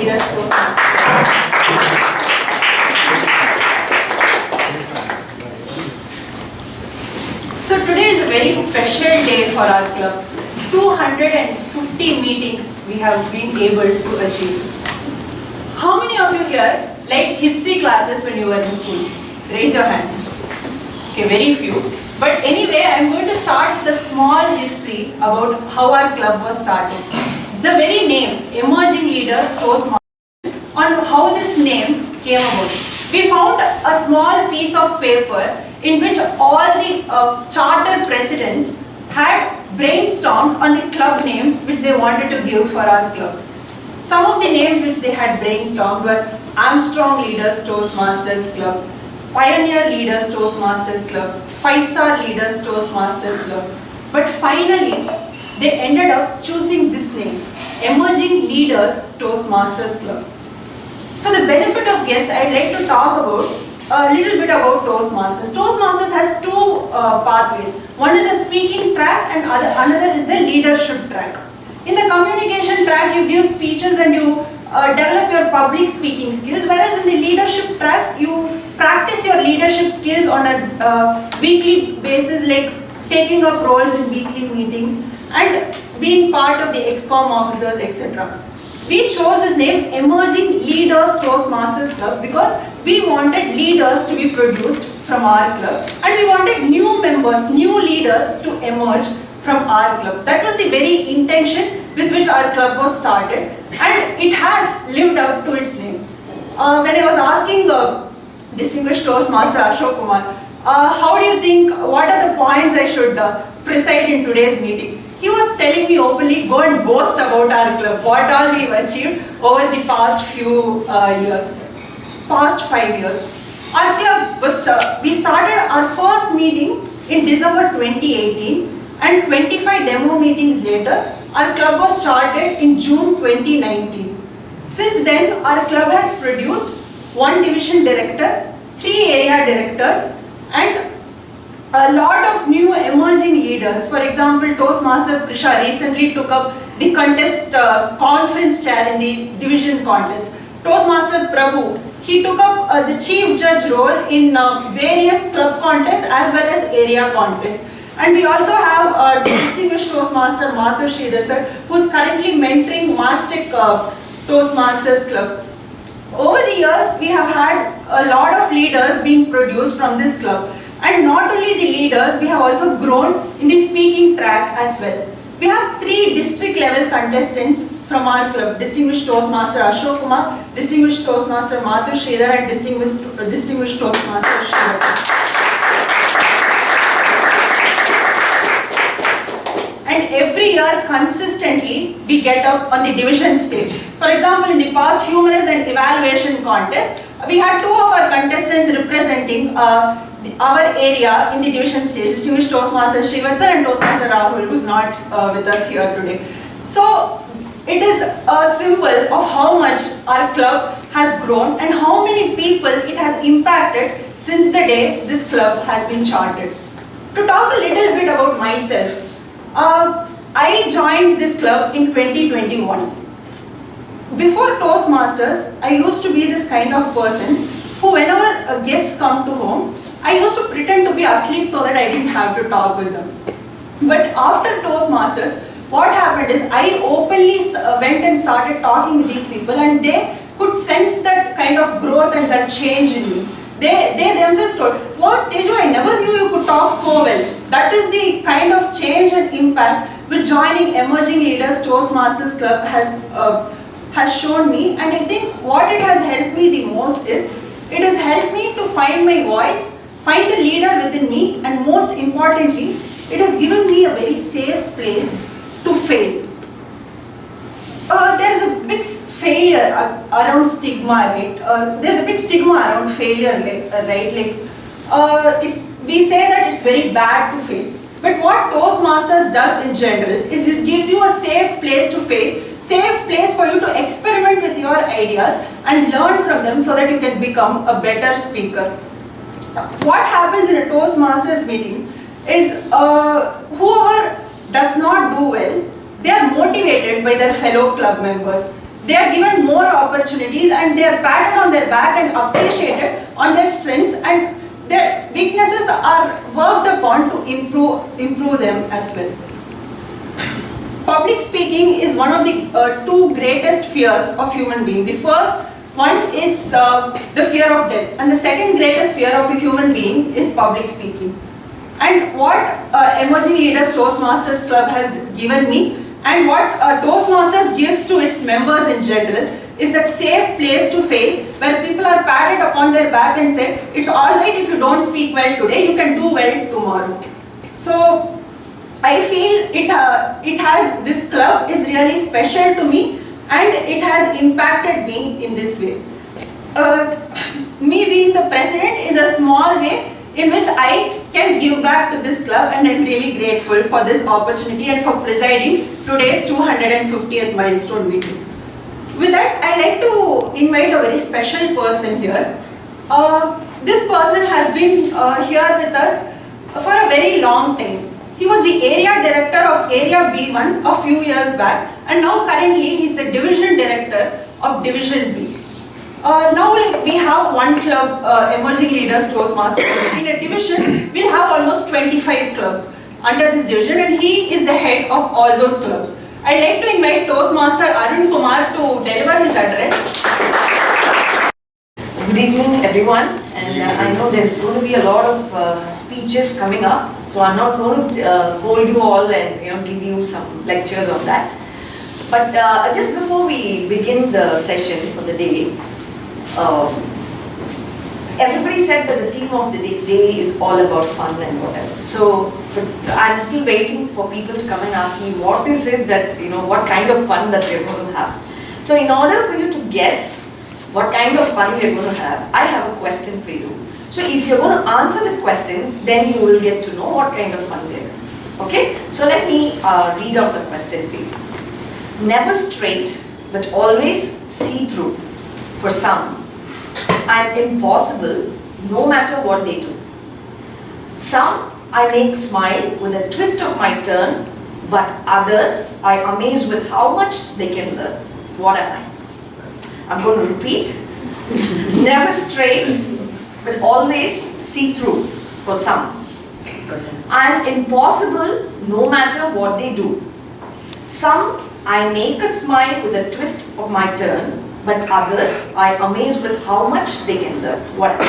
Leaders Toastmasters. So today is a very special day for our club. 250 meetings we have been able to achieve. How many of you here liked history classes when you were in school? Raise your hand. Okay, very few. But anyway, I am going to start with a small history about how our club was started. The very name, Emerging Leaders Toastmasters, on how this name came about. We found a small piece of paper in which all the charter presidents had brainstormed on the club names which they wanted to give for our club. Some of the names which they had brainstormed were Armstrong Leaders Toastmasters Club, Pioneer Leaders Toastmasters Club, 5-Star Leaders Toastmasters Club. But finally, they ended up choosing this name, Emerging Leaders Toastmasters Club. For the benefit of guests, I'd like to talk about a little bit about Toastmasters. Toastmasters has two pathways. One is a speaking track and another is the leadership track. In the communication track, you give speeches and you develop your public speaking skills, whereas in the leadership track, you practice your leadership skills on a weekly basis, like taking up roles in weekly meetings and being part of the ExCom officers, etc. We chose this name Emerging Leaders Toastmasters Club because we wanted leaders to be produced from our club and we wanted new members, new leaders to emerge from our club. That was the very intention with which our club was started, and it has lived up to its name. When I was asking distinguished Toastmaster Ashok Kumar, how do you think, what are the points I should preside in today's meeting? He was telling me openly, go and boast about our club, what all we've achieved over the past few years, past 5 years. Our club was, we started our first meeting in December 2018, and 25 demo meetings later, our club was started in June 2019. Since then, our club has produced 1 division director, 3 area directors, and a lot of new emerging leaders. For example, Toastmaster Prisha recently took up the contest conference chair in the division contest. Toastmaster Prabhu, he took up the chief judge role in various club contests as well as area contests. And we also have distinguished Toastmaster Mathur Sridhar sir, who is currently mentoring Mastic Toastmasters Club. Over the years, we have had a lot of leaders being produced from this club. And not only the leaders, we have also grown in the speaking track as well. We have 3 district level contestants from our club, distinguished Toastmaster Ashok Kumar, distinguished Toastmaster Mathur Sridhar, and distinguished Toastmaster Sridhar. And every year, consistently, we get up on the division stage. For example, in the past humorous and evaluation contest, we had 2 of our contestants representing our area in the division stage, distinguished Toastmaster Srivatsar and Toastmaster Rahul, who is not with us here today. So, it is a symbol of how much our club has grown and how many people it has impacted since the day this club has been charted. To talk a little bit about myself, I joined this club in 2021. Before Toastmasters, I used to be this kind of person who, whenever guests come to home, I used to pretend to be asleep so that I didn't have to talk with them. But after Toastmasters, what happened is I openly went and started talking with these people, and they could sense that kind of growth and that change in me. They themselves told, what Teju, I never knew you could talk so well. That is the kind of change and impact which joining Emerging Leaders Toastmasters Club has shown me. And I think what it has helped me the most is, it has helped me to find my voice, find the leader within me, and most importantly, it has given me a very safe place to fail. There is a big failure around stigma, right? There's a big stigma around failure, right? We say that it's very bad to fail. But what Toastmasters does in general is it gives you a safe place to fail, safe place for you to experiment with your ideas and learn from them so that you can become a better speaker. What happens in a Toastmasters meeting is whoever does not do well, they are motivated by their fellow club members. they are given more opportunities and they are patted on their back and appreciated on their strengths, and their weaknesses are worked upon to improve them as well. Public speaking is one of the two greatest fears of human beings. The first one is the fear of death, and the second greatest fear of a human being is public speaking. And what Emerging Leaders Toastmasters Club has given me, and what Toastmasters gives to its members in general, is that safe place to fail, where people are patted upon their back and said, it's alright if you don't speak well today, you can do well tomorrow. So I feel this club is really special to me, and it has impacted me in this way. Me being the president is a small way in which I can give back to this club, and I'm really grateful for this opportunity and for presiding today's 250th milestone meeting. With that, I'd like to invite a very special person here. This person has been here with us for a very long time. He was the area director of Area B1 a few years back, and now currently he's the division director of Division B. Now we have one club, Emerging Leaders Toastmasters. In a division, we'll have almost 25 clubs under this division, and he is the head of all those clubs. I'd like to invite Toastmaster Arun Kumar to deliver his address. Good evening, everyone. And I know there's going to be a lot of speeches coming up, so I'm not going to hold you all and give you some lectures on that. But just before we begin the session for the day, everybody said that the theme of the day is all about fun and whatever. So I'm still waiting for people to come and ask me what is it that, what kind of fun that we're going to have. So in order for you to guess what kind of fun we're going to have, I have a question for you. So if you're going to answer the question, then you will get to know what kind of fun we're having. Okay? So let me read out the question for you. Never straight, but always see-through for some, and impossible no matter what they do. Some I make smile with a twist of my turn, but others I amaze with how much they can learn. What am I? I'm going to repeat. Never straight, but always see-through for some. And impossible no matter what they do. Some I make a smile with a twist of my turn, but others I amaze with how much they can learn. What?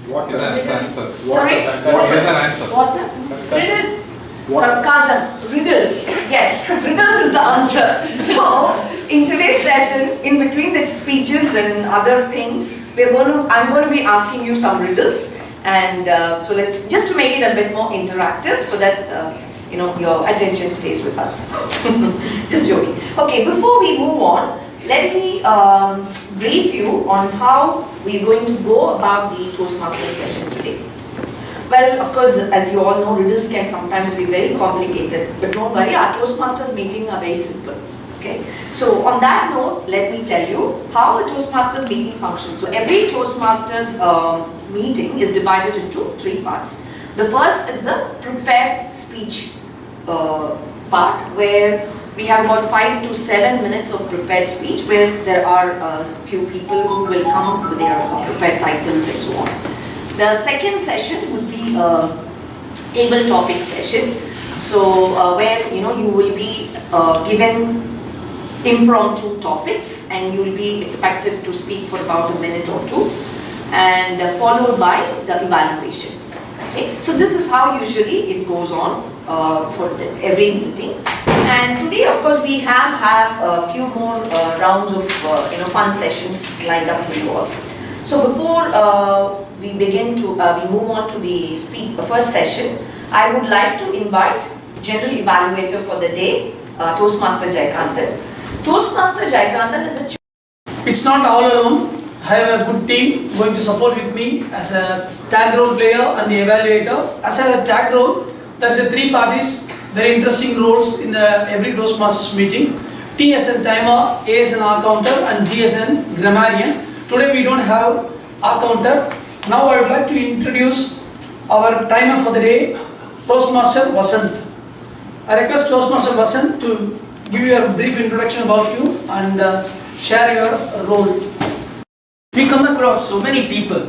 What is the answer? Sorry? What is the answer? Water? Riddles. Sarcasm. Riddles. Yes, riddles is the answer. So, in today's session, in between the speeches and other things, I'm going to be asking you some riddles, and so let's just to make it a bit more interactive, so that your attention stays with us. Just joking. Okay, before we move on, let me brief you on how we're going to go about the Toastmasters session today. Well, of course, as you all know, riddles can sometimes be very complicated, but don't worry, our Toastmasters meeting are very simple. Okay? So on that note, let me tell you how a Toastmasters meeting functions. So every Toastmasters meeting is divided into three parts. The first is the prepared speech part, where we have about 5 to 7 minutes of prepared speech, where there are a few people who will come with their prepared titles and so on. The second session would be a table topic session, so where you will be given impromptu topics, and you will be expected to speak for about a minute or two, and followed by the evaluation. Okay, so this is how usually it goes on for every meeting. And today, of course, we have a few more rounds of fun sessions lined up for you all. So before we begin to we move on to the first session, I would like to invite general evaluator for the day, Toastmaster Jayakanthan. Toastmaster Jayakanthan is a... It's not all alone. I have a good team going to support with me as a tag role player and the evaluator. As a tag role, there's a three parties, very interesting roles in every Toastmasters meeting. T as a timer, A as an R counter, and G as a grammarian. Today we don't have R counter. Now I would like to introduce our timer for the day, Toastmaster Vasant. I request Toastmaster Vasant to give you a brief introduction about you and share your role. We come across so many people.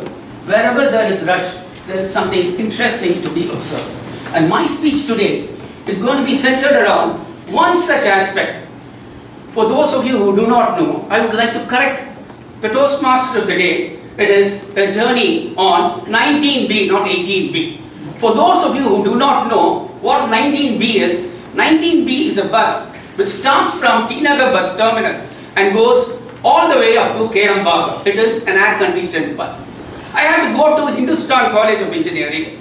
Wherever there is rush, there is something interesting to be observed. And my speech today is going to be centered around one such aspect. For those of you who do not know, I would like to correct the Toastmaster of the day. It is a journey on 19B, not 18B. For those of you who do not know what 19B is, 19B is a bus which starts from T Nagar bus terminus and goes all the way up to Kerambagam. It is an air-conditioned bus. I had to go to Hindustan College of Engineering,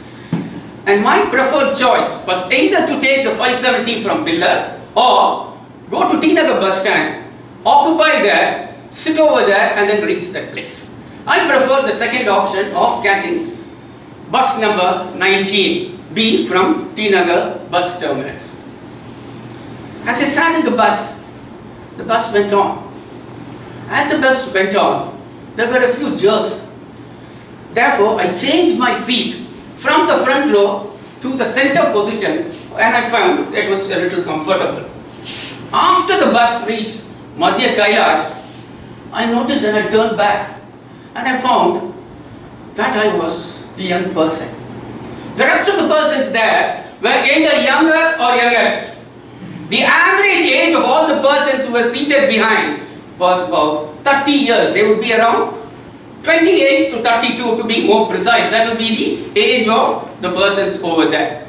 and my preferred choice was either to take the 570 from Billar or go to T Nagar bus stand, occupy there, sit over there and then reach that place. I preferred the second option of catching bus number 19B from T Nagar bus terminus. As I sat in the bus went on. As the bus went on, there were a few jerks. Therefore, I changed my seat from the front row to the center position, and I found it was a little comfortable. After the bus reached Madhya Kailash, I noticed and I turned back and I found that I was the young person. The rest of the persons there were either younger or youngest. The average age of all the persons who were seated behind was about 30 years. They would be around 28 to 32 to be more precise. That will be the age of the persons over there.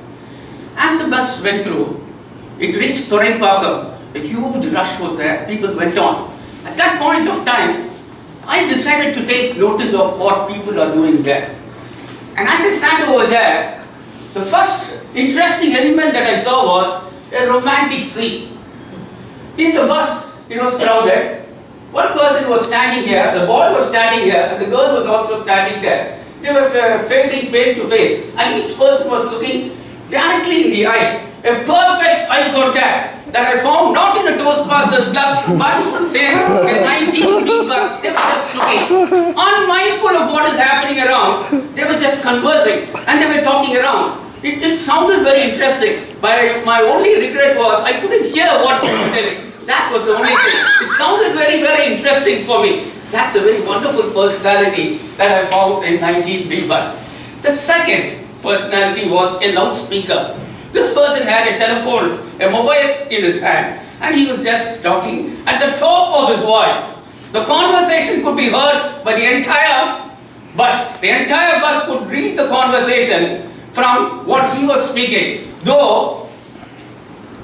As the bus went through, it reached Thoraimpakam. A huge rush was there. People went on. At that point of time, I decided to take notice of what people are doing there. And as I sat over there, the first interesting element that I saw was a romantic scene. In the bus, it was crowded. One person was standing here, the boy was standing here, and the girl was also standing there. They were facing face to face, and each person was looking directly in the eye. A perfect eye contact that I found not in a Toastmasters club, but in a 19B bus. They were just looking, unmindful of what is happening around. They were just conversing, and they were talking around. It sounded very interesting, but my only regret was I couldn't hear what they were telling. That was the only thing. It sounded very, very interesting for me. That's a very wonderful personality that I found in 19B bus. The second personality was a loudspeaker. This person had a telephone, a mobile in his hand, and he was just talking at the top of his voice. The conversation could be heard by the entire bus. The entire bus could read the conversation from what he was speaking. Though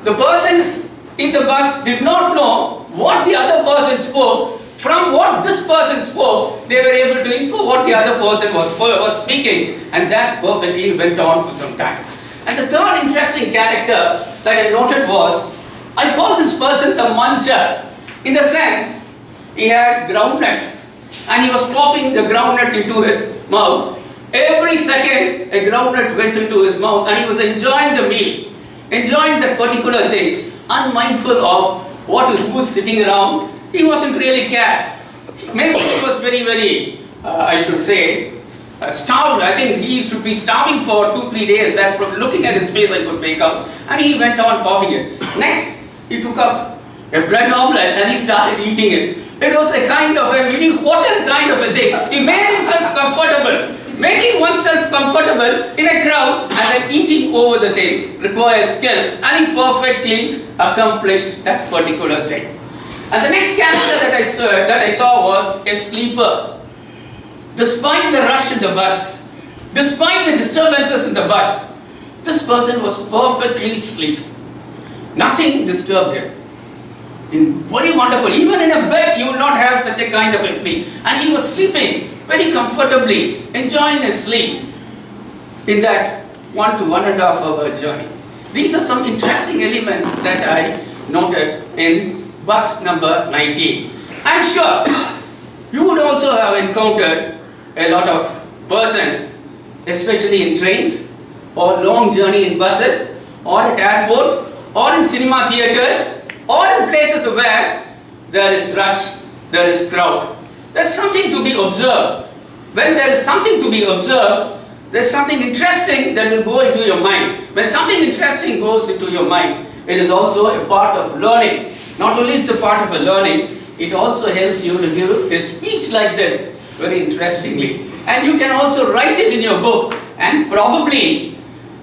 the persons in the bus did not know what the other person spoke, from what this person spoke, they were able to infer what the other person was speaking, and that perfectly went on for some time. And the third interesting character that I noted was, I call this person the muncher, in the sense he had groundnuts and he was popping the groundnut into his mouth. Every second a groundnut went into his mouth and he was enjoying the meal, enjoying that particular thing, unmindful of who was sitting around. He wasn't really care. Maybe he was very, very, I should say, starved. I think he should be starving for 2-3 days. That's from looking at his face I could make out. And he went on popping it. Next, he took up a bread omelette and he started eating it. It was a kind of a mini hotel kind of a thing. He made himself comfortable. Making oneself comfortable in a crowd and then eating over the thing requires skill, and he perfectly accomplished that particular thing. And the next character that I saw was a sleeper. Despite the rush in the bus, despite the disturbances in the bus, this person was perfectly sleeping. Nothing disturbed him. Very wonderful. Even in a bed, you will not have such a kind of a sleep. And he was sleeping very comfortably, enjoying his sleep in that 1 to 1.5 hour journey. These are some interesting elements that I noted in bus number 19. I'm sure you would also have encountered a lot of persons, especially in trains or long journey in buses or at airports or in cinema theatres or in places where there is rush, there is crowd. There's something to be observed. When there is something to be observed, there's something interesting that will go into your mind. When something interesting goes into your mind, it is also a part of learning. Not only it's a part of a learning, it also helps you to give a speech like this very interestingly. And you can also write it in your book, and probably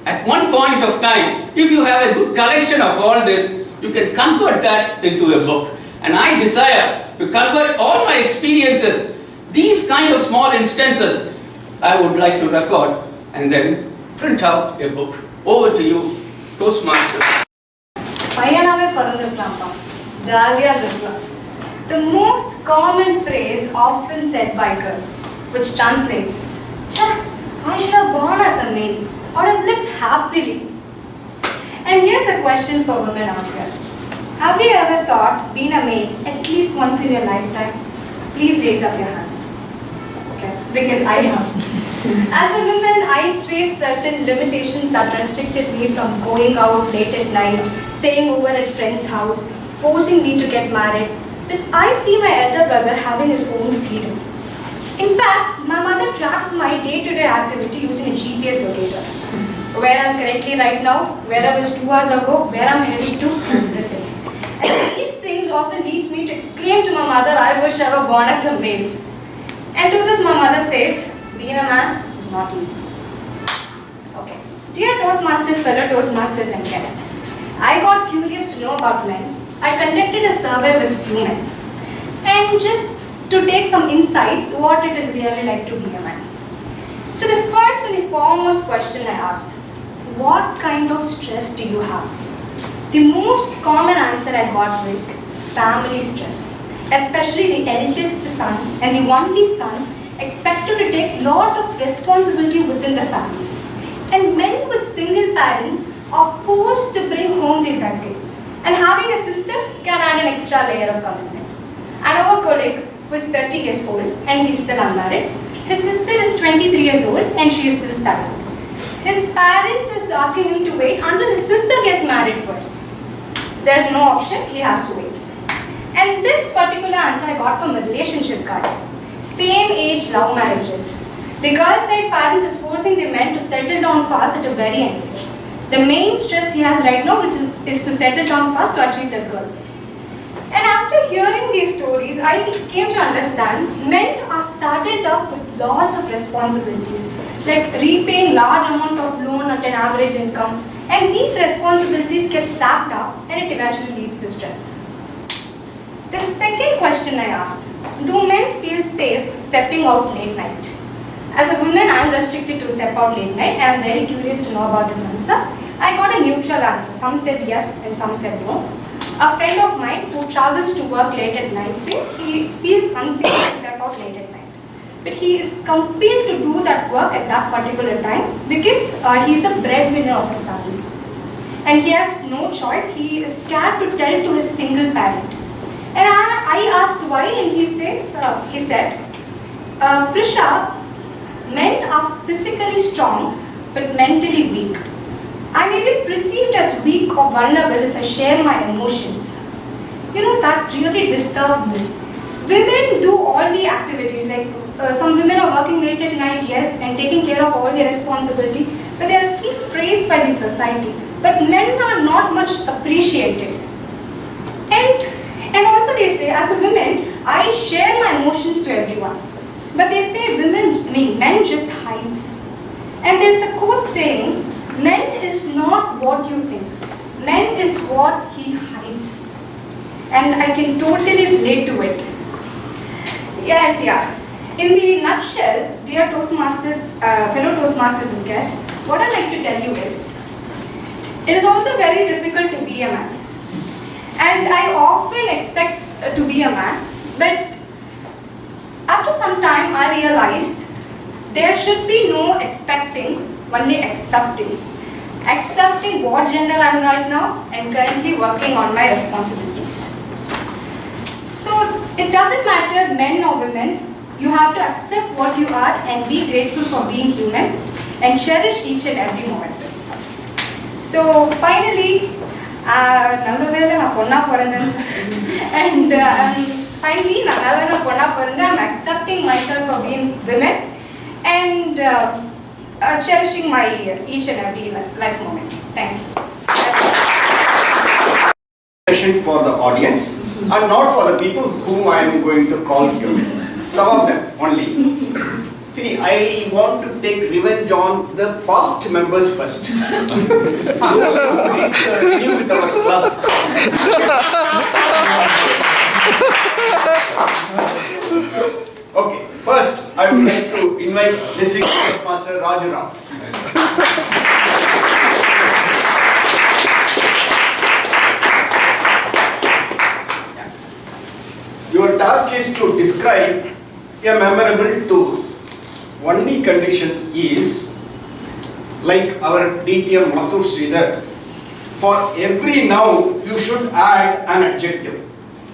at one point of time, if you have a good collection of all this, you can convert that into a book. And I desire to convert all my experiences, these kind of small instances, I would like to record and then print out a book. Over to you, Toastmasters. பையனாவே பிறந்திருக்கலாம்ப்பா ஜாலியா இருக்கலாம். The most common phrase often said by girls, which translates, "Cha, I should have born as a male, or have lived happily." And here's a question for women out here. Have you ever thought being a male at least once in your lifetime? Please raise up your hands. Okay, because I have. As a woman, I faced certain limitations that restricted me from going out late at night, staying over at friend's house, forcing me to get married. But I see my elder brother having his own freedom. In fact, my mother tracks my day-to-day activity using a GPS locator. Where I'm currently right now, where I was 2 hours ago, where I'm heading to, everything. And these things often leads me to exclaim to my mother, "I wish I were born as a male." And to this, my mother says, "Being a man is not easy." Okay. Dear Toastmasters, fellow Toastmasters and guests, I got curious to know about men. I conducted a survey with few men. And just to take some insights, what it is really like to be a man. So the first and the foremost question I asked, what kind of stress do you have? The most common answer I got was family stress. Especially the eldest son and the only son expected to take lot of responsibility within the family. And men with single parents are forced to bring home the breadwinner. And having a sister can add an extra layer of commitment. And our colleague was 30 years old and he's still unmarried. His sister is 23 years old and she is still studying. His parents is asking him to wait until his sister gets married first. There's no option, he has to wait. And this particular answer I got from a relationship card. Same age love marriages. The girl side parents is forcing the men to settle down fast at a very young age. The main stress he has right now is to settle down fast to achieve that goal. And after hearing these stories, I came to understand men are saddled up with lots of responsibilities, like repaying large amount of loan at an average income, and these responsibilities get sapped up and it eventually leads to stress. The second question I asked, do men feel safe stepping out late night? As a woman, I am restricted to step out late night and I am very curious to know about this answer. I got a neutral answer. Some said yes and some said no. A friend of mine who travels to work late at night says he feels unsafe to step out late at night. But he is compelled to do that work at that particular time because he is the breadwinner of his family. And he has no choice. He is scared to tell to his single parent. And I asked why and he said, Prisha, men are physically strong but mentally weak. I may be perceived as weak or vulnerable if I share my emotions. You know, that really disturbed me. Women do all the activities, like some women are working late at night, yes, and taking care of all the responsibility, but they are at least praised by the society. But men are not much appreciated. And also they say, as a woman, I share my emotions to everyone. But they say men just hides. And there's a quote saying, men is not what you think. Men is what he hides. And I can totally relate to it. Yeah. In the nutshell, dear Toastmasters, fellow Toastmasters and guests, what I'd like to tell you is, it is also very difficult to be a man. And I often expect to be a man, but after some time I realized there should be no expecting, only accepting. Accepting what gender I am right now and currently working on my responsibilities. So it doesn't matter men or women, you have to accept what you are and be grateful for being human and cherish each and every moment. So finally, and finally, I'm accepting myself for being women and cherishing my each and every life moments. Thank you. Question for the audience. and not for the people whom I am going to call here. Some of them only. See, I want to take revenge on the past members first. Those who renew with our club. Okay, first I would like to invite District Toastmaster Raju Ram. Your task is to describe a memorable tour. Only condition is, like our DTM Mathur Sridhar, for every noun you should add an adjective.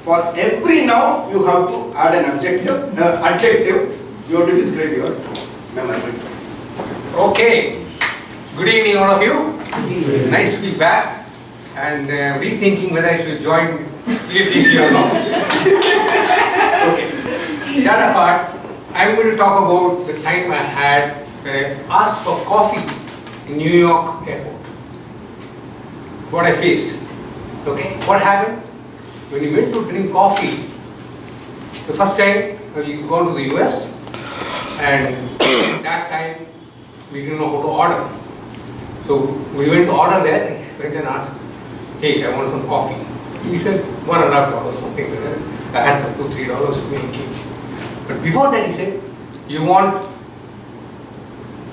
For every noun you have to add an adjective. You have to describe your memorable tour. Okay, good evening all of you. Nice to be back and rethinking whether I should join this or not. Okay, that apart, I'm going to talk about the time I had asked for coffee in New York airport. What I faced. Okay, what happened? When you went to drink coffee, the first time you go to the US, and that time we didn't know how to order. So we went to order there, I went and asked, hey, I want some coffee. He said $1.50, something like that. I had some $2-3 with me and came. But before that he said, you want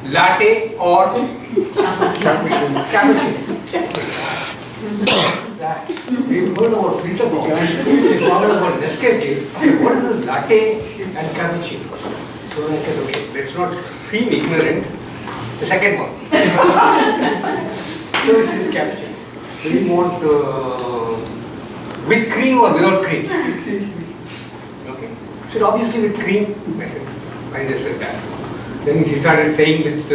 latte or cappuccino? We heard about filter coffee, we heard about Nescafe. What is this latte and cappuccino? So I said, okay, let's not seem ignorant. The second one. So this is cappuccino. Do you want with cream or without cream? Okay. So obviously with cream. I said, I just said that. Then he started saying with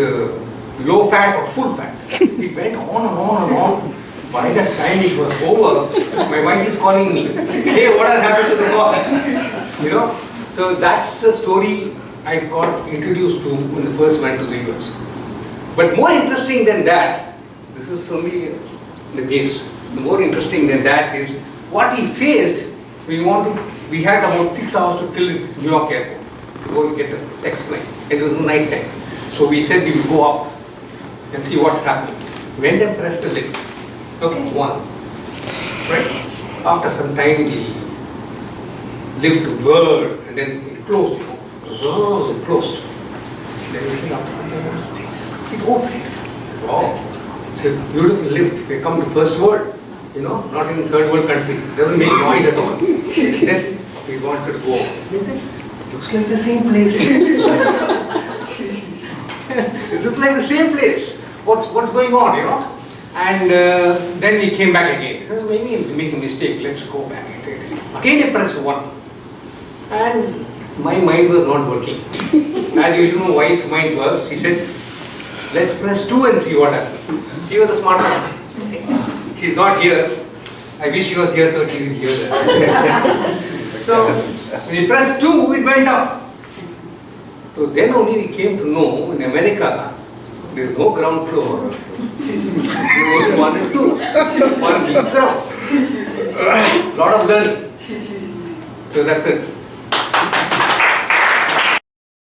low fat or full fat. It went on and on and on. By the time it was over, my wife is calling me. Hey, what has happened to the coffee? You know. So that's the story I got introduced to when the first went to the US. But more interesting than that, this is only the base. The more interesting than that is what we faced. We had about 6 hours to kill in New York airport to go and get the next plane. It was night time. So we said we will go up and see what's happening. Went and pressed the lift. Okay, one. Right. After some time the lift whirred and then it closed. It closed. Then we see after it opened. Wow. It's a beautiful lift. We come to first world. You know, not in third world country. Doesn't make noise at all. Then we wanted to go. Looks like the same place. It looks like the same place. What's going on, you know? And then we came back again. So maybe we make a mistake. Let's go back. Again I pressed 1. And my mind was not working. As you know, wise mind works. She said, let's press 2 and see what happens. She was a smart one. She's not here. I wish she was here so she would hear that. So when we pressed 2, it went up. So then only we came to know in America there is no ground floor. Only 1 and 2. One big ground. Lot of learning. So that's it.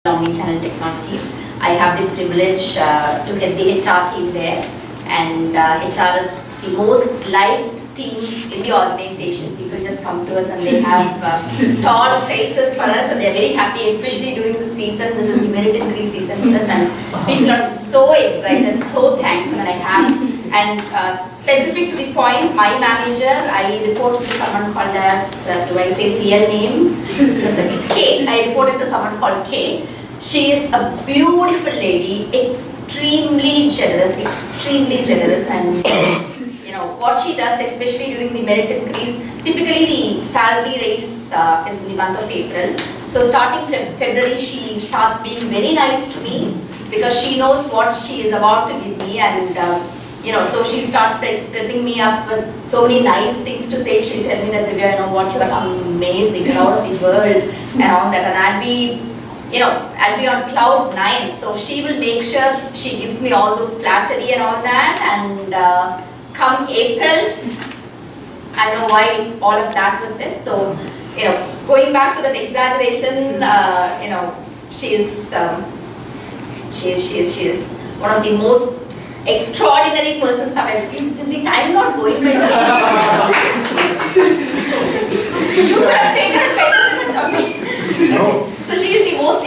Omnichannel technologies. I have the privilege to head the HR team there, and HR is the most liked team in the organization. People just come to us and they have tall praises for us, and they are very happy, especially during the season. This is the merit increase season for us, and people are so excited, so thankful. And I have, and specific to the point, my manager, I reported to someone called as, do I say the real name? That's okay. Kay. I reported to someone called Kay. She is a beautiful lady, extremely generous, and you know what she does, especially during the merit increase. Typically, the salary raise is in the month of April. So starting from February, she starts being very nice to me because she knows what she is about to give me, and you know, so she starts prepping me up with so many nice things to say. She'll tell me that, Divya, you know what, you are amazing, you're out of the world, and all that, and I'll be on cloud 9. So she will make sure she gives me all those flattery and all that, and come April, I know why all of that was said. So, going back to that exaggeration, she is one of the most extraordinary persons I've ever. Is the time not going by? You could have taken it better than it. No. So she is the most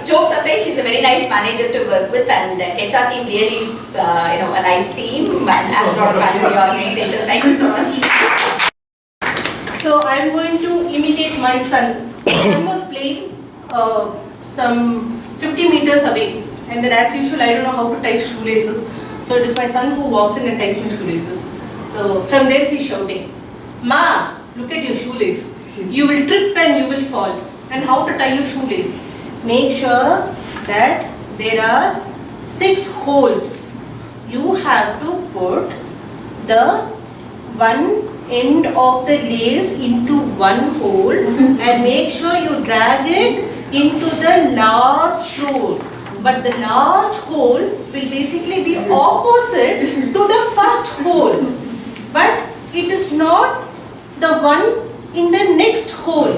jokes aside, she's a very nice manager to work with, and HR team really is, a nice team and has a lot of value in the organization. Thank you so much. So I'm going to imitate my son. I was playing some 50 meters away, and then as usual I don't know how to tie shoelaces. So it is my son who walks in and ties my shoelaces. So from there he's shouting, "Ma, look at your shoelace. You will trip and you will fall. And how to tie your shoelace? Make sure that there are 6 holes. You have to put the one end of the lace into one hole and make sure you drag it into the last hole. But the last hole will basically be opposite to the first hole. But it is not the one in the next hole.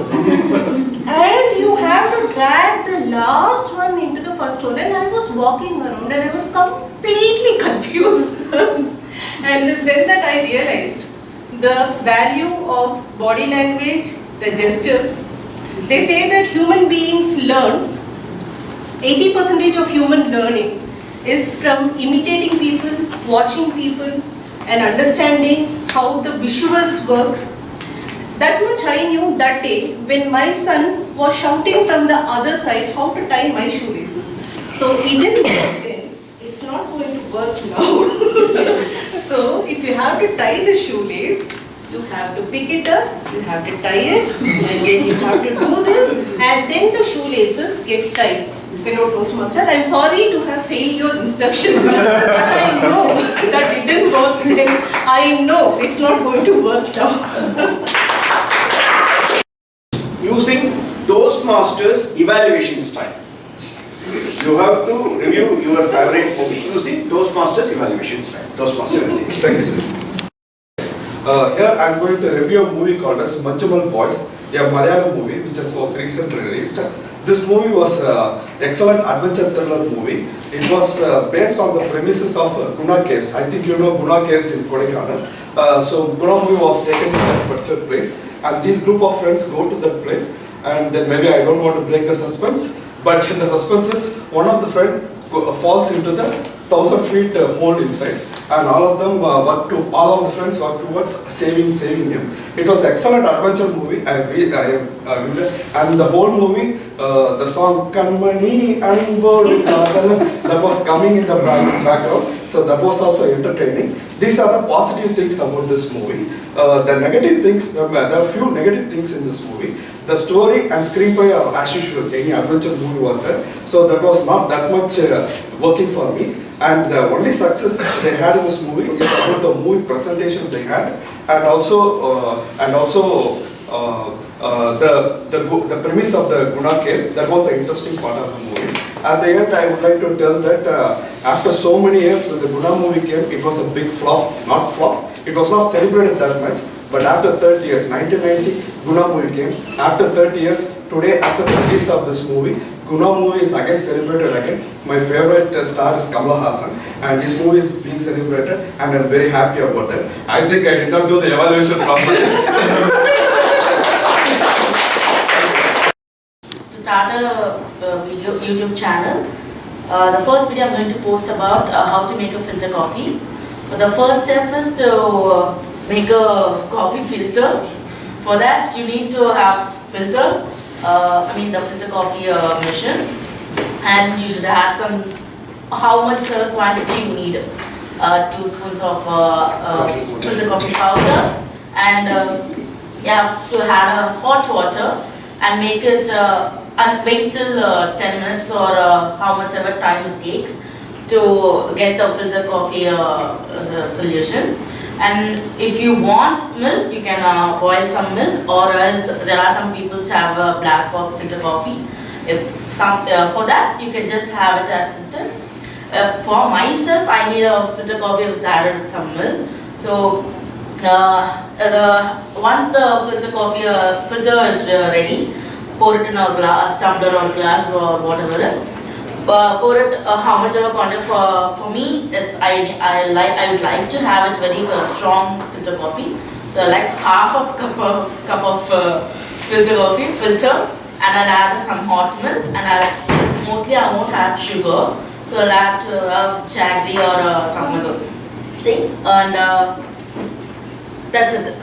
And you have to drag the last one into the first hole." And I was walking around and I was completely confused. And it's then that I realized the value of body language, the gestures. They say that human beings learn, 80% of human learning is from imitating people, watching people, and understanding how the visuals work. That much I knew that day when my son was shouting from the other side how to tie my shoelaces. So it didn't work then. It's not going to work now. So if you have to tie the shoelace, you have to pick it up, you have to tie it, and then you have to do this, and then the shoelaces get tied. Fellow Toastmaster, I'm sorry to have failed your instructions, but I know that it didn't work then. I know it's not going to work now. Using Toastmasters evaluation style. You have to review your favorite movie using Toastmasters evaluation style. Toastmaster evaluation. Thank you, sir. Here I am going to review a movie called as Manjumal Boys, a Malayalam movie which was recently released. This movie was an excellent adventure thriller movie. It was based on the premises of Guna Caves. I think you know Guna Caves in Kodaikanal. So Guna movie was taken to that particular place, and this group of friends go to that place, and then maybe I don't want to break the suspense, but the suspense is one of the friends falls into the 1,000 feet hole inside, and all of the friends work towards saving him. It was an excellent adventure movie. And the whole movie, the song Kanmani and that was coming in the background, so that was also entertaining. These are the positive things about this movie. The negative things, there are few negative things in this movie. The story and screenplay are as usual, any adventure movie was there, so that was not that much working for me. And the only success they had in this movie is about the movie presentation they had, and also the premise of the Guna case. That was the interesting part of the movie. At the end, I would like to tell that after so many years when the Guna movie came, it was a big flop. Not flop. It was not celebrated that much. But after 30 years, 1990, Guna movie came. After 30 years, today after the release of this movie, Guna movie is again celebrated again. My favorite star is Kamala Hassan, and this movie is being celebrated, and I'm very happy about that. I think I did not do the evaluation properly. To start a video YouTube channel, the first video I'm going to post about how to make a filter coffee. So the first step is to make a coffee filter. For that, you need to have filter. The filter coffee machine, and you should add some, how much quantity you need, 2 spoons of filter coffee powder, and you have to add hot water and make it and wait till 10 minutes or how much ever time it takes to get the filter coffee solution. And if you want milk, you can boil some milk, or else there are some people who have a black filter coffee. For that, you can just have it as it is. For myself, I need a filter coffee added with some milk. So Once the filter is ready, pour it in a glass, tumbler or glass or whatever. Pour it how much ever quantity for me. I would like to have it very strong filter coffee. So I like half of cup of filter, and I'll add some hot milk, and mostly I won't add sugar. So I'll add jaggery or some other thing, and that's it.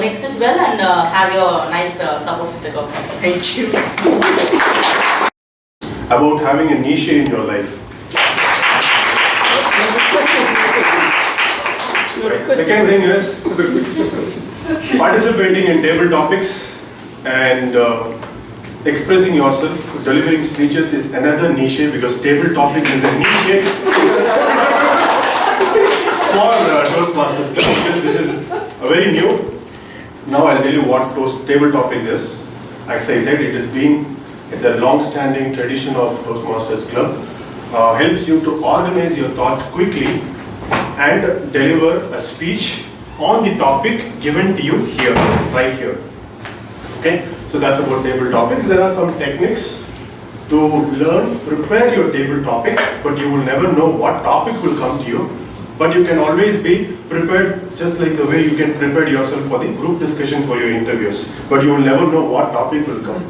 Mix it well and have your nice cup of filter coffee. Thank you. About having a niche in your life. Second thing is participating in table topics and expressing yourself, delivering speeches is another niche, because table topic is a niche for Toastmasters Club, because this is very new. Now I'll tell you what table topics is. As I said, it's a long-standing tradition of Toastmasters Club. Helps you to organize your thoughts quickly and deliver a speech on the topic given to you here, right here. Okay, so that's about table topics. There are some techniques to prepare your table topic, but you will never know what topic will come to you. But you can always be prepared, just like the way you can prepare yourself for the group discussions or your interviews. But you will never know what topic will come.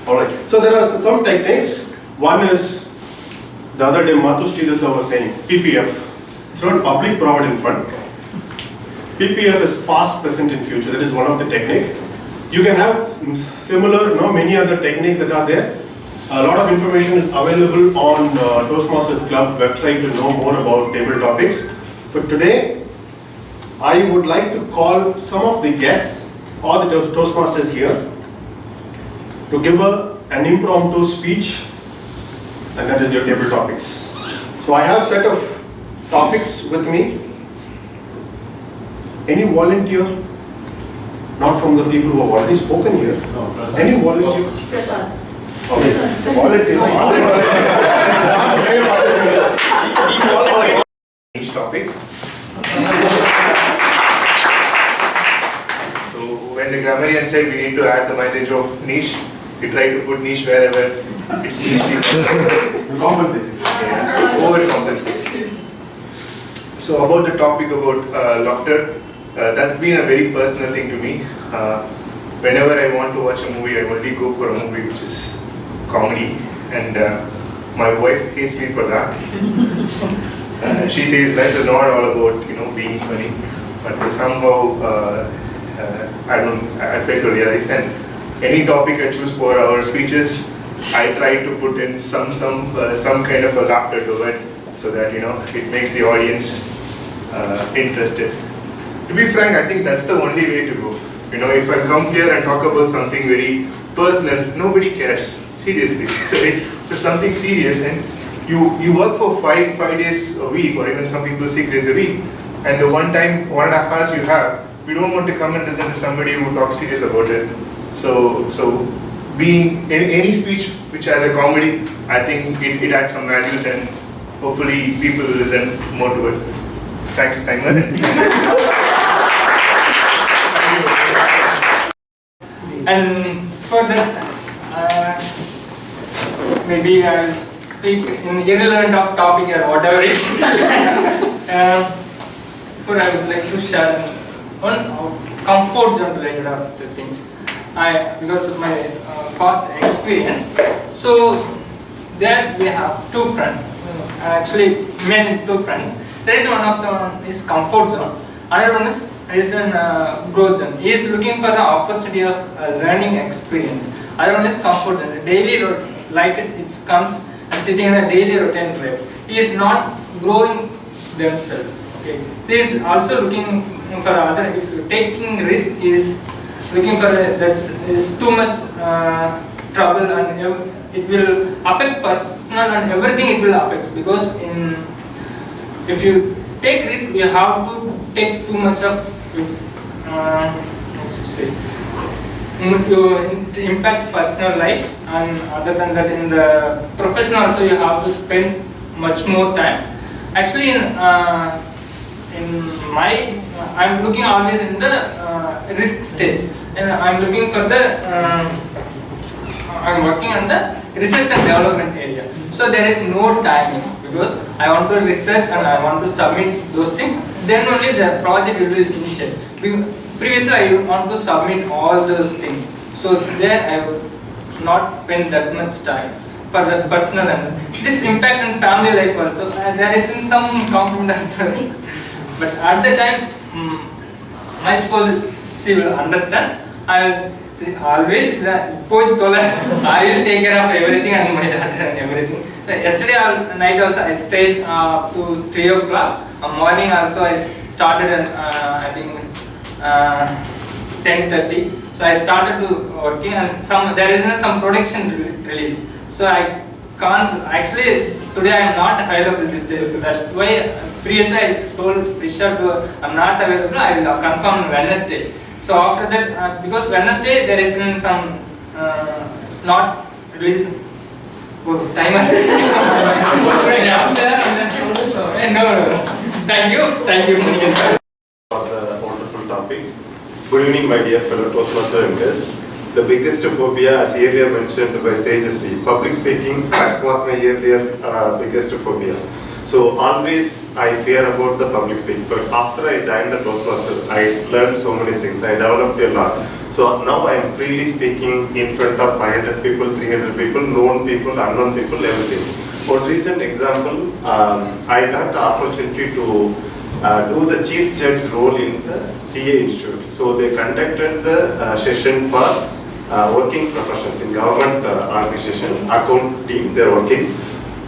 Alright, so there are some techniques. One is, the other day Mathu Sridhar was saying, PPF. It's not public provident fund. PPF is past, present and future. That is one of the technique. You can have similar, many other techniques that are there. A lot of information is available on Toastmasters Club website to know more about table topics. For today, I would like to call some of the guests or the Toastmasters here to give an impromptu speech, and that is your table topics. So I have a set of topics with me. Any volunteer? Not from the people who have already spoken here. No, any volunteer? Okay. Volunteer. Each topic. So when the grammarian said we need to add the mileage of niche, we try to put niche wherever it's niche. Compensate. Yeah, overcompensate. So about the topic about laughter, that's been a very personal thing to me. Whenever I want to watch a movie, I only go for a movie which is comedy, and my wife hates me for that. She says life is not all about being funny, but somehow I fail to realize. And any topic I choose for our speeches, I try to put in some kind of a laughter to it, so that it makes the audience interested. To be frank, I think that's the only way to go. If I come here and talk about something very personal, nobody cares. Seriously, right? It's something serious, and you work for five days a week, or even some people 6 days a week, and the 1.5 hours you have, we don't want to come and listen to somebody who talks serious about it. So being any speech which has a comedy, I think it adds some values, and hopefully people will listen more to it. Thanks, timer. And for that, maybe I'll speak in irrelevant of topic or whatever it is. Before I would like to share one of comfort zone related of the things. Because of my past experience, so there we have two friends. Actually, imagine two friends. There is one of them is comfort zone. Another one is in growth zone. He is looking for the opportunity of learning experience. Other one is comfort zone. Daily like it comes and sitting in a daily routine life. He is not growing themselves. Okay. He is also looking for other. If taking risk is looking for is too much trouble, and it will affect personal and everything. It will affect, because if you take risk, you have to take too much of you impact personal life, and other than that, in the professional also you have to spend much more time. Actually, in I'm looking always in the risk stage, and I'm looking for the I'm working on the research and development area. So there is no timing, because I want to research and I want to submit those things. Then only the project will be initiated. Previously I want to submit all those things. So there I would not spend that much time for the personal and this impact on family life also. There is some confidence. But at the time, my spouse, she will understand. I will always, I will take care of everything and my daughter and everything. Yesterday night also I stayed to 3 o'clock. Morning also I started at I think 10:30. So I started to working, and there is some production release. So I can't actually today I am not available this day. That's why previously I told Rishabh I'm not available. I will confirm Wednesday. So after that, because Wednesday there is some not release. Oh, timer. No. Thank you. For the wonderful topic. Good evening, my dear fellow Toastmaster members. The biggest phobia, as earlier mentioned by Tejasvi, public speaking was my earlier biggest phobia. So always I fear about the public speaking. But after I joined the Toastmasters, I learned so many things. I developed a lot. So now I am freely speaking in front of 500 people, 300 people, known people, unknown people, everything. For recent example, I got the opportunity to do the chief judge role in the CA Institute. So they conducted the session for working professionals in government organization, account team, they're working.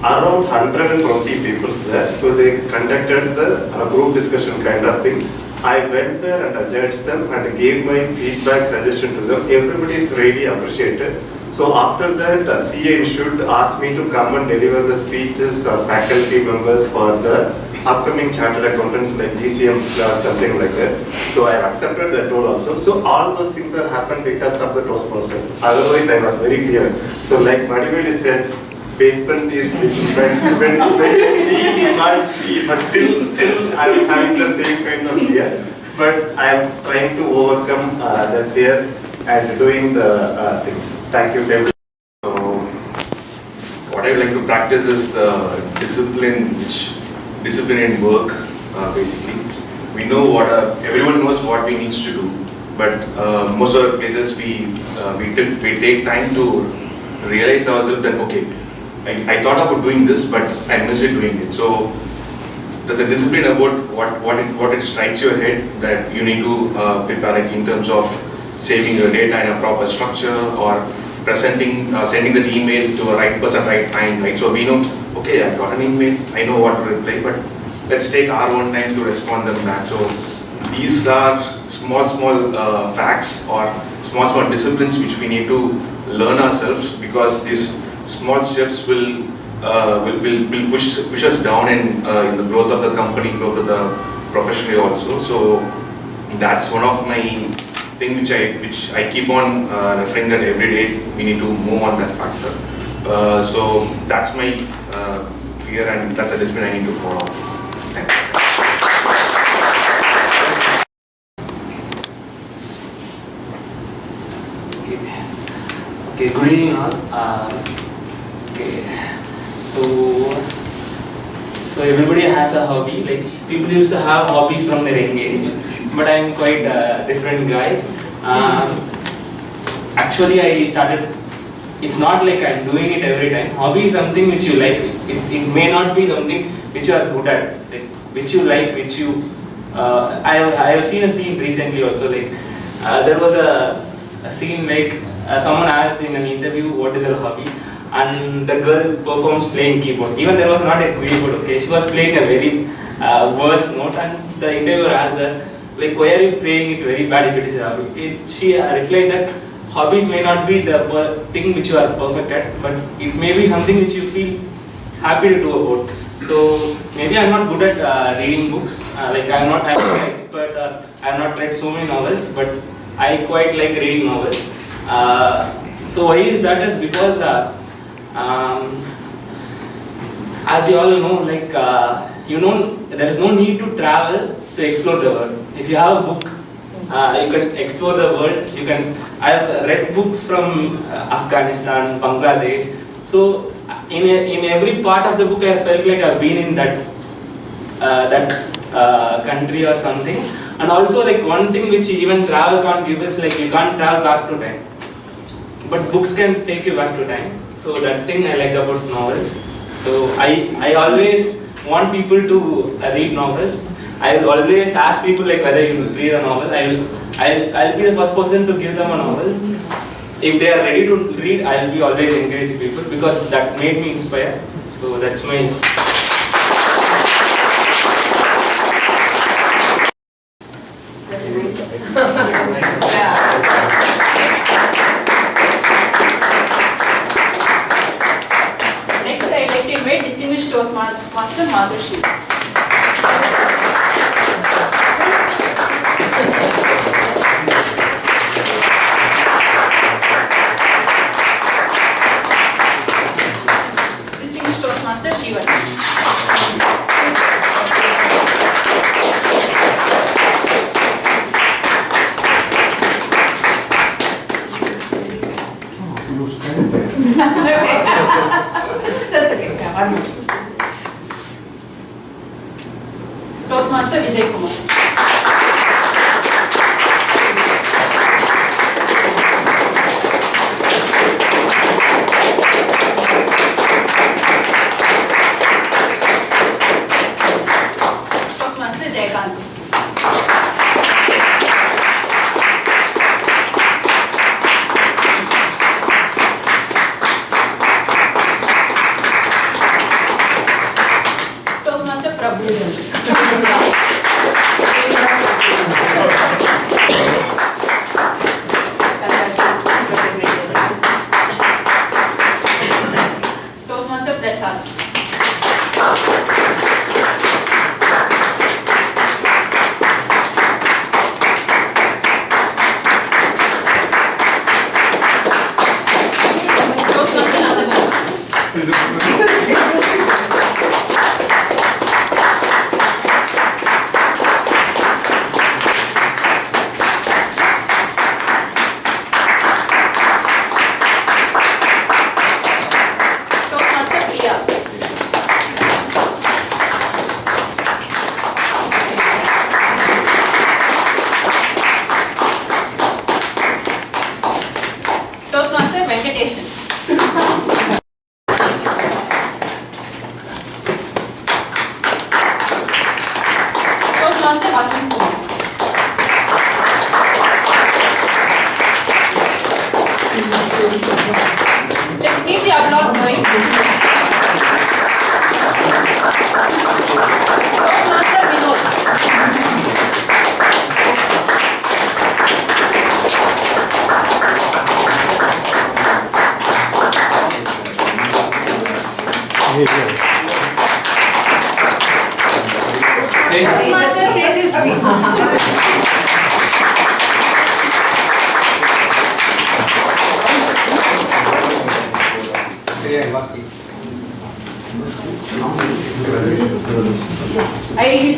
Around 120 people there. So they conducted the group discussion kind of thing. I went there and I judged them and gave my feedback, suggestion to them. Everybody is really appreciated. So after that, CA Institute asked me to come and deliver the speeches or faculty members for the upcoming chartered accountants like GCM class, something like that. So I accepted that role also. So all those things have happened because of the Toastmasters. Otherwise I was very feared. So like Madhuveli said, basement is when you see, you can't see, but still I am having the same kind of fear. But I am trying to overcome that fear and doing the things. Thank you, everyone. What I like to practice is the discipline in work, basically. We know everyone knows what we need to do, but most of the places we take time to realize ourselves that, okay, I thought about doing this, but I missed doing it. So there's a discipline about what it strikes your head that you need to prepare it in terms of saving your data in a proper structure or sending the email to the right person, right time, right? So we know, okay, I got an email, I know what to reply, but let's take our own time to respond them back. So these are small facts or small disciplines which we need to learn ourselves, because these small steps will push us down in the growth of the company, growth of the professionally also. So that's one of my thing which I keep on referring that every day we need to move on that factor. So that's my fear, and that's a discipline I need to follow. Thanks. Okay, good evening all. Okay, so everybody has a hobby. Like people used to have hobbies from their young age, but I'm quite a different guy. Actually, I started. It's not like I'm doing it every time. Hobby is something which you like. It may not be something which you are good at, like, which you like, which you. I have seen a scene recently also. Like there was a scene like someone asked in an interview, "What is your hobby?" And the girl performs playing keyboard. Even there was not a keyboard. Okay, she was playing a very worst note, and the interviewer asked her, like, "Why are you playing it very bad if it is a hobby?" She replied that hobbies may not be the thing which you are perfect at, but it may be something which you feel happy to do about. So maybe I'm not good at reading books. Like I'm not an expert. I have not read so many novels, but I quite like reading novels. So why is that? Is because as you all know, like there is no need to travel to explore the world. If you have a book, you can explore the world. I have read books from Afghanistan, Bangladesh. So in every part of the book, I felt like I've been in that country or something. And also, like, one thing which even travel can't give is, like, you can't travel back to time, but books can take you back to time. So that thing I like about novels. So I always want people to read novels. I will always ask people, like, whether you read a novel. I'll be the first person to give them a novel. If they are ready to read, I'll be always encouraging people, because that made me inspired. So that's my. Next, I'd like to invite distinguished Toastmaster Madhushi. That's okay. Toastmaster Vijay Kumar. Toastmaster Jayakant. Toastmaster Prabhu. Toastmaster Prasad. Toastmaster Nandagopal. Toastmaster Priya. Toastmaster Venkatesan. Toastmaster Vasan Kumar. Let's keep the applause going. Toastmaster Vinod. Toastmaster Tejasvi.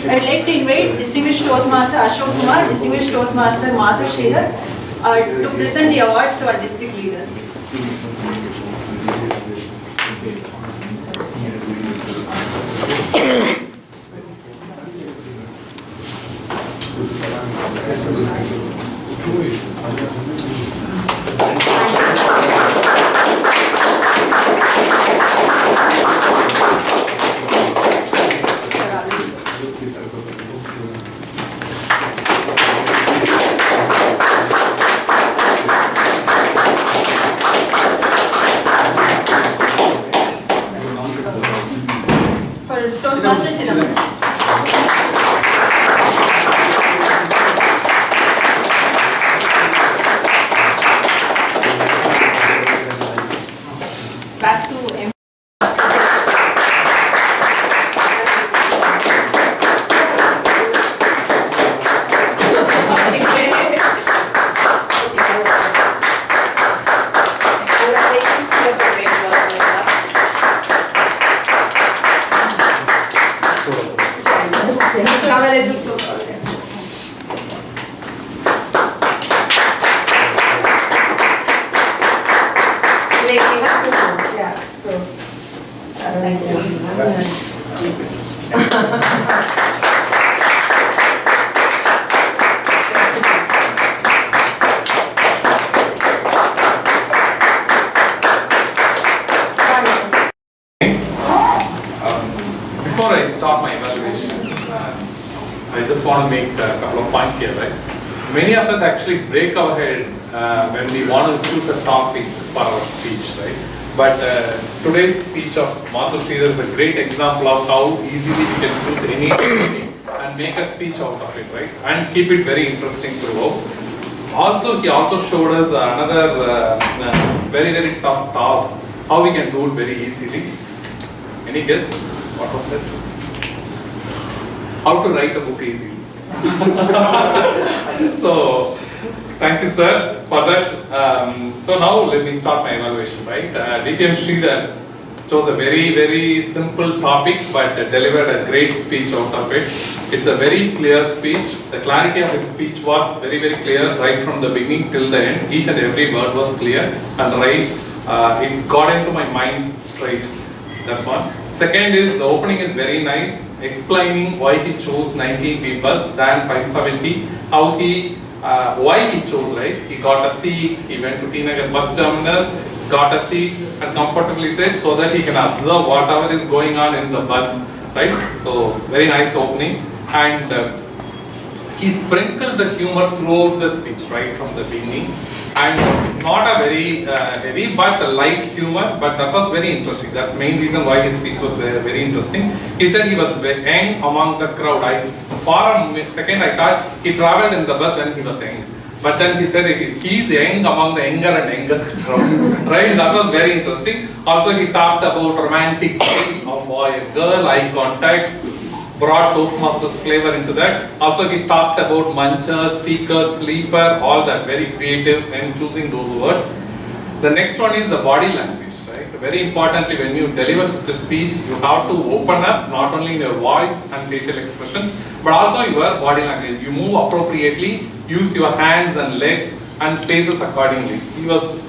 I'd like to invite distinguished Toastmaster Ashok Kumar, distinguished Toastmaster Madhu Sridhar to present the awards to our district leaders. Thank you. Before I start my evaluation, I just want to make a couple of points here, right? Many of us actually break our head when we want to choose a topic for our speech, right? But today's speech of Mathu Sridhar is a great example of how easily we can choose any topic and make a speech out of it, right? And keep it very interesting throughout. Also, he also showed us another very, very tough task, how we can do it very easily. Any guess? What was it? How to write a book easily. So, thank you, sir, for that. So now let me start my evaluation, right? DTM Sridhar chose a very, very simple topic, but delivered a great speech out of it. It's a very clear speech. The clarity of his speech was very, very clear right from the beginning till the end. Each and every word was clear and right. It got into my mind straight. That's one. Second is the opening is very nice, explaining why he chose 19 papers than 570. How he, why he chose, right? He got a seat. He went to T Nagar bus terminus, got a seat, and comfortably sat so that he can observe whatever is going on in the bus, right? So very nice opening, and he sprinkled the humor throughout the speech, right from the beginning. And not a very heavy but a light humor, but that was very interesting. That's the main reason why his speech was very, very interesting. He said he was young among the crowd. For a second I thought he travelled in the bus when he was young. But then he said he's young among the younger and youngest crowd. Right? That was very interesting. Also he talked about romantic feel of boy and girl, eye contact, brought Toastmasters flavor into that. Also he talked about muncher, speaker, sleeper, all that, very creative in choosing those words. The next one is the body language, right? Very importantly, when you deliver such a speech, you have to open up not only in your voice and facial expressions, but also your body language. You move appropriately, use your hands and legs and faces accordingly. He was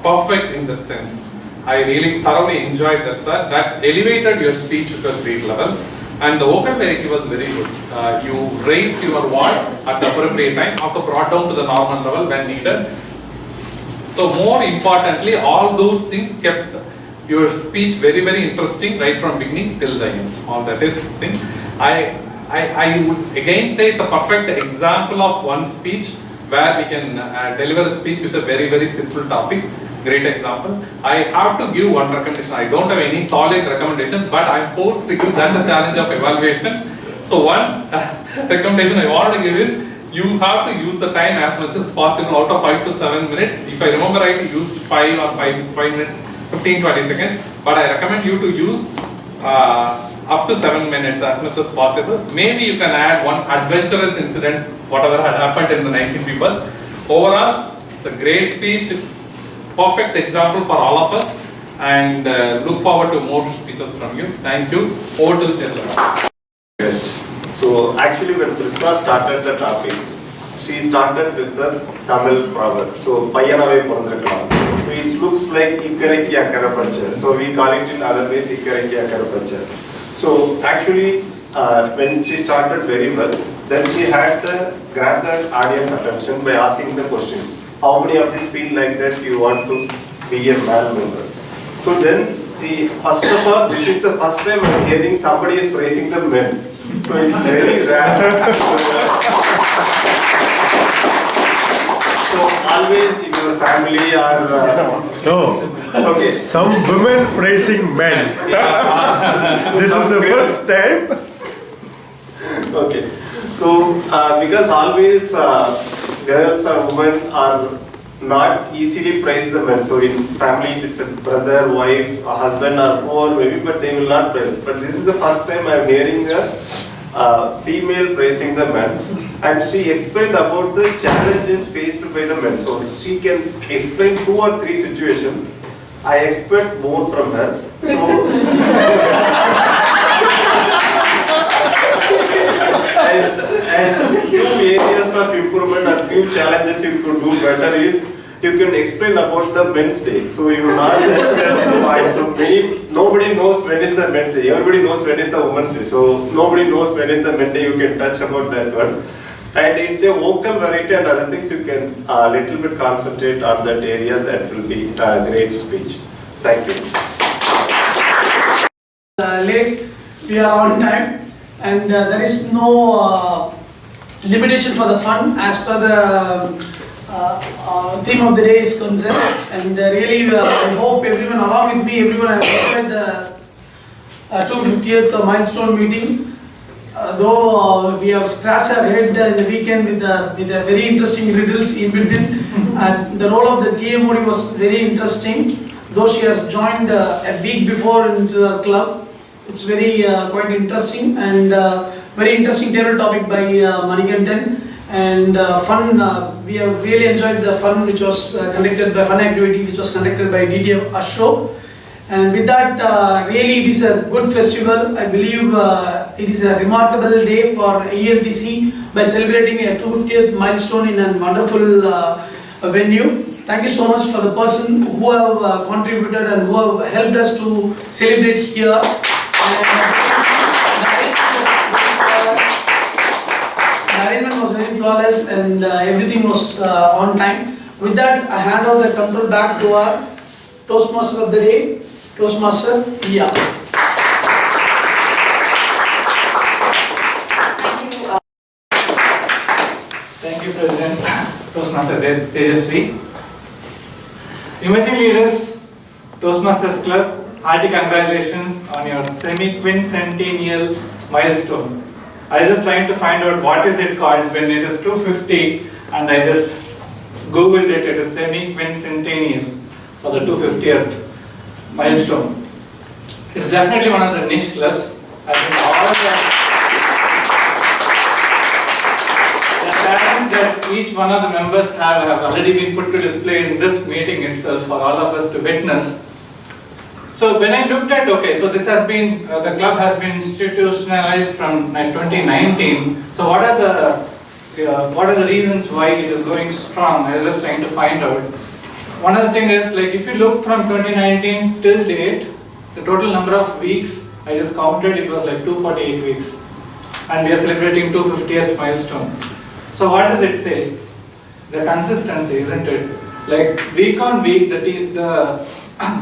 perfect in that sense. I really thoroughly enjoyed that, sir. That elevated your speech to a great level. And the vocabulary was very good. You raised your voice at the appropriate time, also brought down to the normal level when needed. So more importantly, all those things kept your speech very, very interesting right from beginning till the end. All that is thing. I would again say it's a perfect example of one speech where we can deliver a speech with a very, very simple topic. Great example. I have to give one recommendation. I don't have any solid recommendation, but I am forced to give. That's the challenge of evaluation. So one recommendation I want to give is you have to use the time as much as possible out of 5 to 7 minutes. If I remember right, you used 5 minutes, 15-20 seconds. But I recommend you to use up to 7 minutes as much as possible. Maybe you can add one adventurous incident, whatever had happened in the 19 papers. Overall, it's a great speech. Perfect example for all of us, and look forward to more speeches from you. Thank you. Over to Chandra. Yes. So actually when Krishna started the topic, she started with the Tamil proverb. So Payanave Pondrakalam. So it looks like Ikkareki Akkara Pacha. So we call it in other ways Ikkareki Akkara Pacha. So actually when she started very well, then she had to grab the audience attention by asking the question. How many of you feel like that you want to be a man member? So then, see, first of all, this is the first time I'm hearing somebody is praising the men. So it's very rare. So always in your family or... No. Okay. Some women praising men. This is the first time. Okay. So, because always girls or women are not easily praise the men. So in family, it's a brother, wife, a husband or poor maybe, but they will not praise. But this is the first time I am hearing a female praising the men. And she explained about the challenges faced by the men. So she can explain 2 or 3 situations. I expect more from her. So and few areas of improvement or few challenges you could do better is you can explain about the men's day. So you will not explain the point. So nobody knows when is the men's day. Everybody knows when is the women's day. So nobody knows when is the men's day. You can touch about that one. And it's a vocal variety and other things you can little bit concentrate on that area. That will be a great speech. Thank you. Late, we are on time, and there is no limitation for the fun as per the theme of the day is concerned. And really, I hope everyone along with me, everyone has enjoyed the 250th milestone meeting. Though we have scratched our head in the weekend with a very interesting riddles in between, and the role of the TMOD was very interesting. Though she has joined a week before into the club, it's very quite interesting, and very interesting table topic by Manikandan, and fun. We have really enjoyed the fun which was conducted by fun activity which was conducted by DTM Ashok. And with that, really it is a good festival. I believe it is a remarkable day for ELTC by celebrating a 250th milestone in a wonderful venue. Thank you so much for the person who have contributed and who have helped us to celebrate here. The arrangement was very flawless, and everything was on time. With that, I hand over the control back to our Toastmaster of the day. Toastmaster, yeah. Thank you, President. Toastmaster Tejasvi. Emerging Leaders, Toastmasters Club, hearty congratulations on your semi-quincentennial milestone. I was just trying to find out what is it called when it is 250, and I just googled it. It is semi-quincentennial for the 250th milestone. It's definitely one of the niche clubs. I think all the talents that each one of the members have already been put to display in this meeting itself for all of us to witness. So when I looked at, okay, so this has been, the club has been institutionalized from 2019. So what are the reasons why it is going strong? I was just trying to find out. One of the things is, like, if you look from 2019 till date, the total number of weeks, I just counted, it was like 248 weeks. And we are celebrating 250th milestone. So what does it say? The consistency, isn't it? Like, week on week, the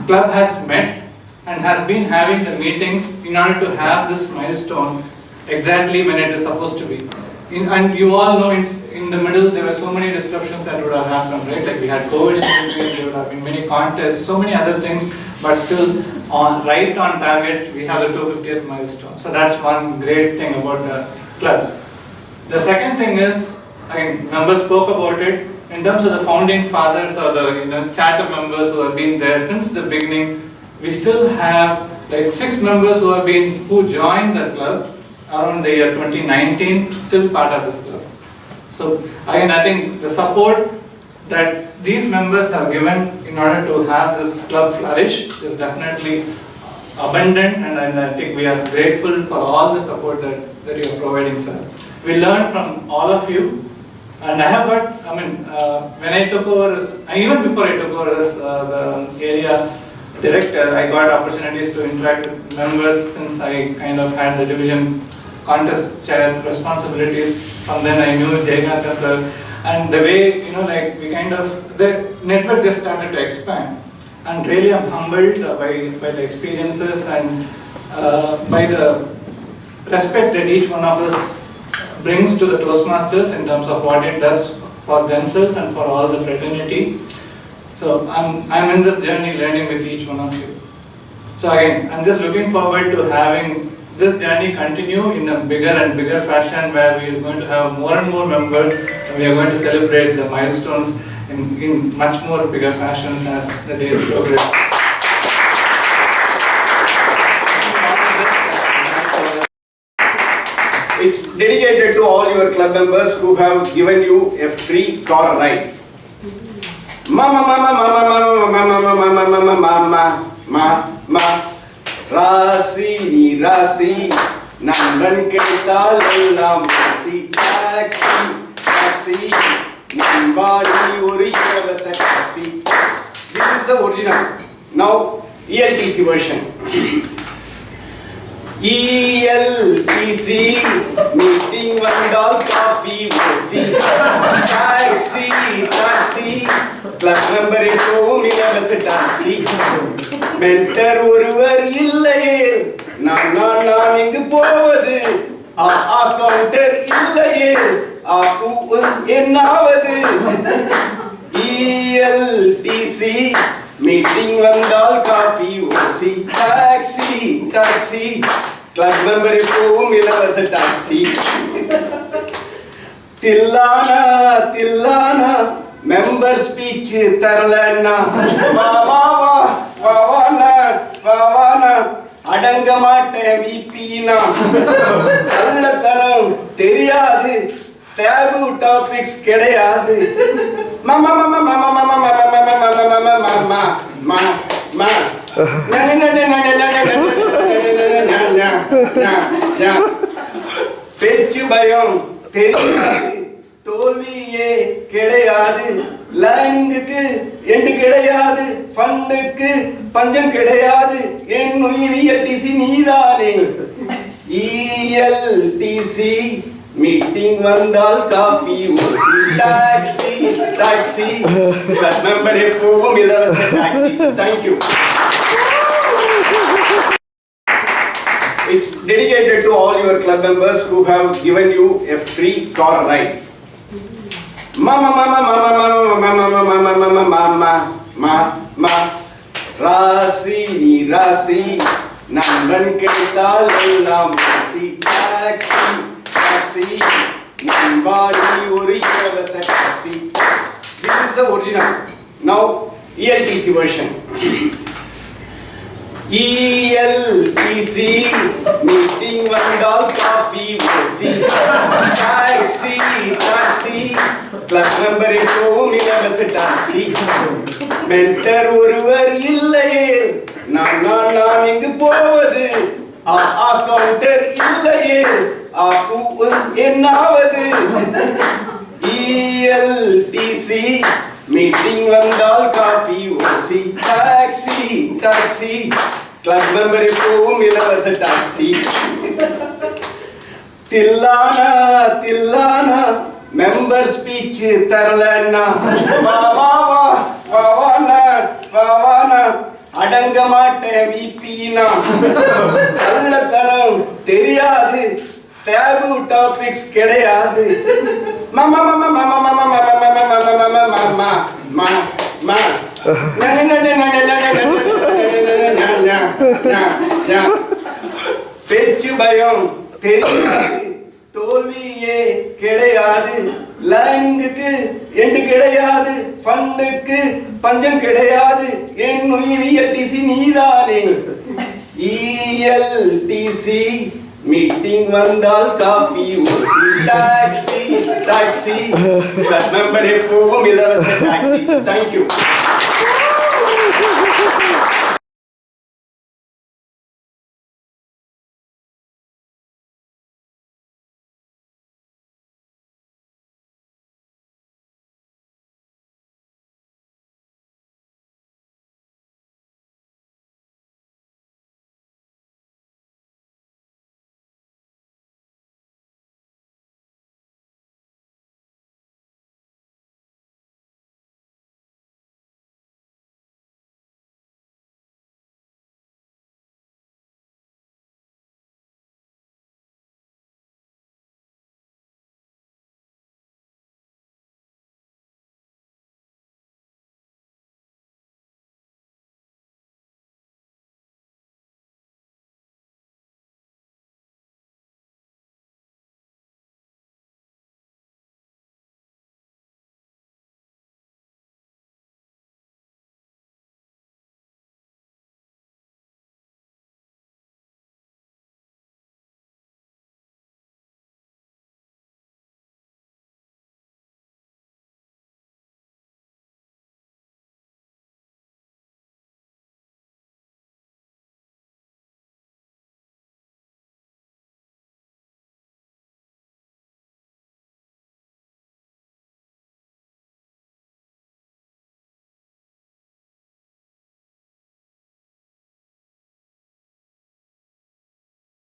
club has met and has been having the meetings in order to have this milestone exactly when it is supposed to be. And you all know in the middle there were so many disruptions that would have happened, right? Like we had COVID in between, there would have been many contests, so many other things, but still right on target, we have the 250th milestone. So that's one great thing about the club. The second thing is, again, members spoke about it, in terms of the founding fathers or the charter members who have been there since the beginning, we still have like 6 members who joined the club around the year 2019, still part of this club. So again, I think the support that these members have given in order to have this club flourish is definitely abundant, and I think we are grateful for all the support that you are providing, sir. We learned from all of you, and I have got, when I took over as, and even before I took over as the area director, I got opportunities to interact with members since I kind of had the division contest chair responsibilities. From then I knew Jaganathan sir, and the way, we kind of, the network just started to expand. And really I'm humbled by the experiences and by the respect that each one of us brings to the Toastmasters in terms of what it does for themselves and for all the fraternity. So I'm in this journey learning with each one of you. So again, I'm just looking forward to having this journey continue in a bigger and bigger fashion, where we are going to have more and more members, and we are going to celebrate the milestones in much more bigger fashions as the days progress. It's dedicated to all your club members who have given you a free car ride. Mama, mama, mama, mama, mama, mama, mama, mama, mama, mama. Rasi ni rasi, nandan ketal ellam taxi, taxi, nambari original taxi. This is the original. Now ELTC version. ELTC meeting வந்தால் coffee ஓசி taxi taxi club member எப்பவும் இலவச taxi mentor ஒருவர் இல்லையே நான் இங்கு போவது counter இல்லையே என்னாவது ELTC மீட்டிங் வந்தால் காஃபி ஓசி டாக்ஸி டாக்ஸி கிளப் மெம்பர் எப்பவும் இலவச டாக்ஸி தில்லானா தில்லானா மெம்பர் ஸ்பீச் தரலன்னா வாவானா அடங்க மாட்டேன் விபினா நல்லத்தனம் தெரியாது டேபு டாபிக்ஸ் கிடையாது மாமா மாமா மாமா மாமா மாமா மாமா மாமா மாமா பேச்சு பயம் தெரியாது தோல்வியே கிடையாது லைனிங்குக்கு எண்டு கிடையாது ஃபன்னுக்கு பஞ்சம் கிடையாது என் உயிரிய டிசி நீதானே ELTC மீட்டிங் வந்தால் காஃபி ஓசி டாக்ஸி டாக்ஸி கிளப் மெம்பர் எப்பவும் இலவச taxi thank you It's dedicated to all your club members who have given you a free car ride. Mama, mama, mama, mama, mama, mama, mama, mama, mama, Rasi, ni Rasi, Nandan Ketal, Elam, Rasi, taxi, taxi, Nambari, original taxi. This is the original. Now, ELTC version. ELTC meeting வந்தால் coffee ஓசி taxi taxi club member எப்பவும் இலவச taxi mentor ஒருவர் இல்லையே நான் இங்கு போவது counter இல்லையே என்னாவது ELTC மீட்டிங் வந்தால் காஃபி ஓசி டாக்ஸி டாக்ஸி கிளப் மெம்பர் எப்பவும் இலவச டாக்ஸி தில்லானா தில்லானா மெம்பர் ஸ்பீச் தரலன்னா வாவானா அடங்க மாட்டேன் விபினா நல்லத்தனம் தெரியாது டேபு டாபிக்ஸ் கிடையாது மாமா மாமா மாமா மாமா மாமா மாமா மாமா மாமா மாமா பேச்சு பயம் தெரியாது தோல்வியே கிடையாது லைனிங்குக்கு எண்டு கிடையாது ஃபன்னுக்கு பஞ்சம் கிடையாது என் உயிரிய டிசி நீதானே ELTC மீட்டிங் வந்தால் காஃபி ஓசி டாக்ஸி டாக்ஸி கிளப் மெம்பர் எப்பவும் இலவச டாக்ஸி தேங்க்யூ